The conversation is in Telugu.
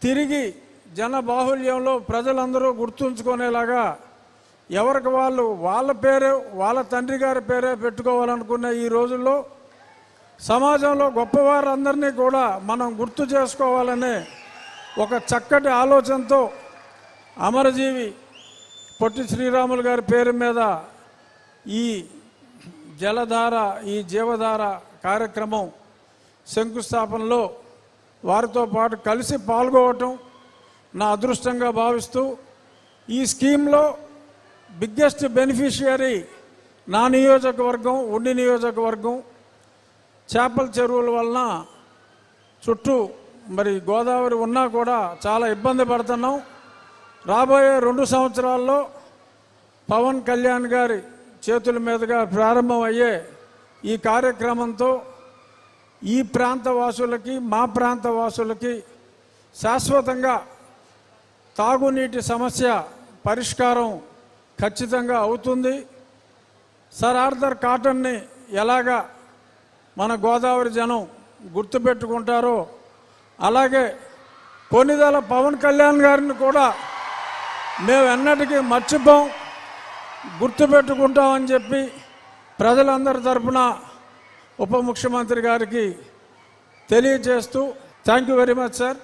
తిరిగి జన బాహుళ్యంలో ప్రజలందరూ గుర్తుంచుకునేలాగా ఎవరికి వాళ్ళు వాళ్ళ పేరే వాళ్ళ తండ్రి గారి పేరే పెట్టుకోవాలనుకునే ఈ రోజుల్లో సమాజంలో గొప్పవారందరినీ కూడా మనం గుర్తు చేసుకోవాలనే ఒక చక్కటి ఆలోచనతో అమరజీవి పొట్టి శ్రీరాములు గారి పేరు మీద ఈ జలధార ఈ జీవధార కార్యక్రమం శంకుస్థాపనలో వారితో పాటు కలిసి పాల్గొనటం నా అదృష్టంగా భావిస్తూ ఈ స్కీమ్లో బిగ్గెస్ట్ బెనిఫిషియరీ నా నియోజకవర్గం ఉండి నియోజకవర్గం చేపల చెరువుల వలన చుట్టూ మరి గోదావరి ఉన్నా కూడా చాలా ఇబ్బంది పడుతున్నాం. రాబోయే 2 సంవత్సరాల్లో పవన్ కళ్యాణ్ గారి చేతుల మీదుగా ప్రారంభమయ్యే ఈ కార్యక్రమంతో ఈ ప్రాంత వాసులకి మా ప్రాంత వాసులకి శాశ్వతంగా తాగునీటి సమస్య పరిష్కారం ఖచ్చితంగా అవుతుంది. సర్ ఆర్థర్ కాటన్ని ఎలాగా మన గోదావరి జనం గుర్తుపెట్టుకుంటారో అలాగే కొన్నిదల పవన్ కళ్యాణ్ గారిని కూడా మేము ఎన్నటికీ మర్చిపోం, గుర్తుపెట్టుకుంటామని చెప్పి ప్రజలందరి తరఫున ఉప ముఖ్యమంత్రి గారికి తెలియజేస్తూ thank you very much sir.